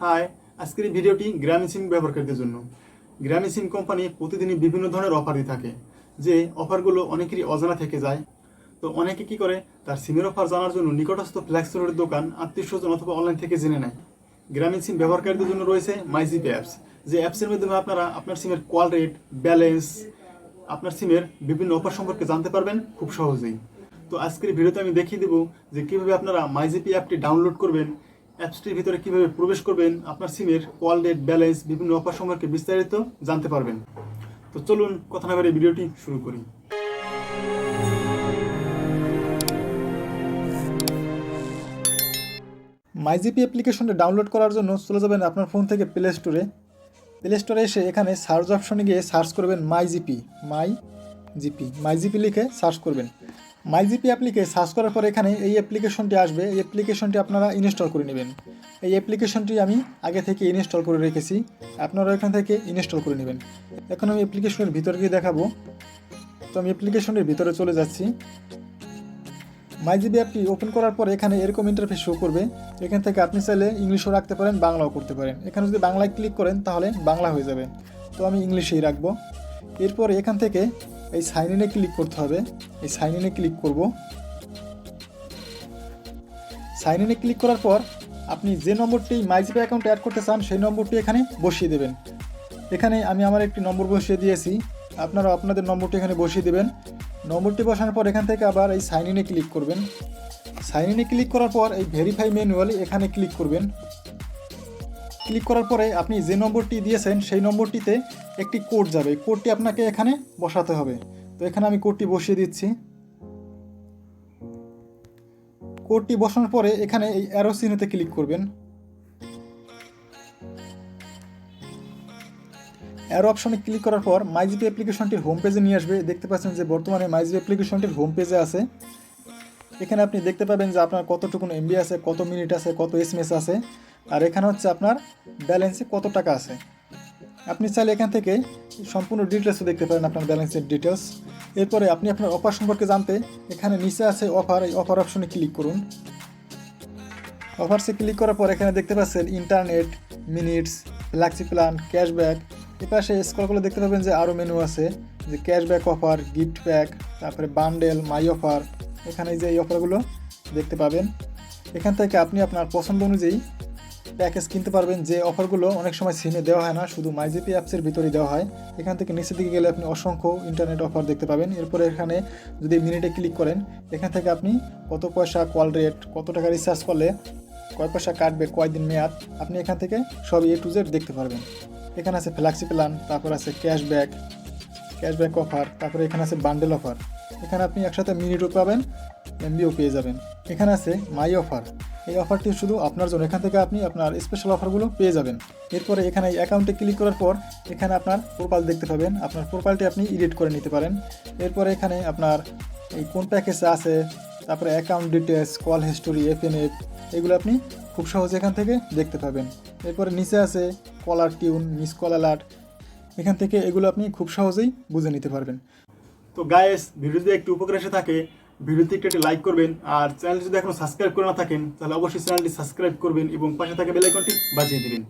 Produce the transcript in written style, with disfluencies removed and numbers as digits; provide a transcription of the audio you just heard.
High, আজকের এই ভিডিওটি গ্রামীণ সিম ব্যবহারকারীদের জন্য। গ্রামীণ সিম কোম্পানি প্রতিদিনই বিভিন্ন ধরনের অফার দিয়ে থাকে, যে অফারগুলো অনেকেরই অজানা থেকে যায়। তো অনেকে কি করে, তার সিমের অফার জানার জন্য নিকটস্থ ফ্ল্যাক্স স্টোরের দোকান, আত্মীয় স্বজন অথবা অনলাইন থেকে জেনে নেয়। গ্রামীণ সিম ব্যবহারকারীদের জন্য রয়েছে MyGP অ্যাপস, যে অ্যাপসের মাধ্যমে আপনারা আপনার সিমের কল রেট, ব্যালেন্স, আপনার সিমের বিভিন্ন অফার সম্পর্কে জানতে পারবেন খুব সহজেই। তো আজকের ভিডিওতে আমি দেখিয়ে দেবো যে কীভাবে আপনারা MyGP অ্যাপটি ডাউনলোড করবেন, অ্যাপসটির ভিতরে কীভাবে প্রবেশ করবেন, আপনার সিমের কল রেট, ব্যালেন্স, বিভিন্ন অফার সম্পর্কে বিস্তারিত জানতে পারবেন। তো চলুন কথা না বাড়িয়ে ভিডিওটি শুরু করি। MyGP অ্যাপ্লিকেশনটা ডাউনলোড করার জন্য চলে যাবেন আপনার ফোন থেকে প্লে স্টোরে এসে এখানে সার্চ অপশনে গিয়ে সার্চ করবেন MyGP লিখে সার্চ করবেন। MyGP অ্যাপ লিখে সার্চ করার পর এখানে এই অ্যাপ্লিকেশনটি আসবে। এই অ্যাপ্লিকেশনটি আপনারা ইনস্টল করে নেবেন। এই অ্যাপ্লিকেশনটি আমি আগে থেকে ইনস্টল করে রেখেছি, আপনারা এখান থেকে ইনস্টল করে নেবেন। এখন আমি অ্যাপ্লিকেশনের ভিতরে গিয়ে দেখাবো। তো আমি অ্যাপ্লিকেশনের ভিতরে চলে যাচ্ছি। MyGP অ্যাপটি ওপেন করার পর এখানে এরকম ইন্টারফেস শো করবে। এখান থেকে আপনি চাইলে ইংলিশও রাখতে পারেন, বাংলাও করতে পারেন। এখানে যদি বাংলায় ক্লিক করেন তাহলে বাংলা হয়ে যাবে, তো আমি ইংলিশেই রাখবো। এরপর এখান থেকে এই সাইন ইনে ক্লিক করতে হবে। এই সাইন ইনে ক্লিক করব। সাইন ইনে ক্লিক করার পর আপনি যে নম্বরটি MyGP অ্যাকাউন্টে অ্যাড করতে চান সেই নম্বরটি এখানে বসিয়ে দেবেন। এখানে আমি আমার একটি নম্বর বসিয়ে দিয়েছি, আপনারা আপনাদের নম্বরটি এখানে বসিয়ে দেবেন। নম্বরটি বসানোর পর এখান থেকে আবার এই সাইন ইনে ক্লিক করবেন। সাইন ইনে ক্লিক করার পর এই ভেরিফাই ম্যানুয়ালি এখানে ক্লিক করবেন। ক্লিক করার পরে আপনি যে নম্বরটি দিয়েছেন সেই নম্বরটিতে একটি কোড যাবে, কোডটি আপনাকে এখানে বসাতে হবে। তো এখানে আমি কোডটি বসিয়ে দিচ্ছি। কোডটি বসানোর পরে এখানে এই অ্যারো চিহ্নতে ক্লিক করবেন। অ্যারো অপশনে ক্লিক করার পর MyGP অ্যাপ্লিকেশনটির হোম পেজে নিয়ে আসবে। দেখতে পাচ্ছেন যে বর্তমানে MyGP অ্যাপ্লিকেশনটির হোম পেজে আছে। এখানে আপনি দেখতে পাবেন যে আপনার কতটুকু এমবি আছে, কত মিনিট আছে, কত এসএমএস আছে, আর এখানে হচ্ছে আপনার ব্যালেন্সে কত টাকা আছে। আপনি চাইলে এখান থেকে সম্পূর্ণ ডিটেলসও দেখতে পারেন, আপনার ব্যালেন্সের ডিটেলস। এরপরে আপনি আপনার অফার সম্পর্কে জানতে এখানে নিচে আছে অফার, এই অফার অপশনে ক্লিক করুন। অফারসে ক্লিক করার পর এখানে দেখতে পাচ্ছেন internet, minutes, flexi plan, cashback. এপাশে স্ক্রল করলে দেখতে পাবেন যে আরও মেনু আছে, যে ক্যাশব্যাক অফার, গিফট প্যাক, তারপরে বান্ডেল, মাই অফার। এখানে যে এই অফারগুলো দেখতে পাবেন। এখান থেকে আপনি আপনার পছন্দ অনুযায়ী প্যাকেজ কিনতে পারবেন। যে অফারগুলো অনেক সময় সিমে দেওয়া হয় না, শুধু MyGP অ্যাপসের ভিতরেই দেওয়া হয়। এখান থেকে নিচের দিকে গেলে আপনি অসংখ্য ইন্টারনেট অফার দেখতে পাবেন। এরপরে এখানে যদি মিনিটে ক্লিক করেন, এখান থেকে আপনি কত পয়সা কল রেট, কত টাকা রিচার্জ করলে কয় পয়সা কাটবে, কয়দিন মেয়াদ, আপনি এখান থেকে সব A to Z দেখতে পারবেন। এখানে আছে ফ্ল্যাক্সি প্ল্যান, তারপর আছে ক্যাশব্যাক অফার, তারপরে এখানে আছে বান্ডেল অফার। এখানে আপনি একসাথে মিনিটও পাবেন, এমবিও পেয়ে যাবেন। এখানে আছে মাই অফার, এই অফারটি শুধু আপনার জন্য, এখান থেকে আপনি আপনার স্পেশাল অফারগুলো পেয়ে যাবেন। এরপরে এখানে অ্যাকাউন্টে ক্লিক করার পর এখানে আপনার প্রোফাইল দেখতে পাবেন, আপনার প্রোফাইলটি আপনি এডিট করে নিতে পারেন। এরপরে এখানে আপনার এই কোন প্যাকেজ আছে, তারপরে account details, call history, FNF, এগুলো আপনি খুব সহজে এখান থেকে দেখতে পাবেন। এরপরে নিচে আছে caller tune, miss call alert, এখান থেকে এগুলো আপনি খুব সহজেই বুঝে নিতে পারবেন। তো গাইস, ভিডিও যদি একটু উপকার এসে থাকে ভিডিওতে একটি লাইক করবেন, আর চ্যানেল যদি এখনো সাবস্ক্রাইব করে না থাকেন তাহলে অবশ্যই চ্যানেলটি সাবস্ক্রাইব করবেন এবং পাশে থাকা বেল আইকনটি বাজিয়ে দিবেন।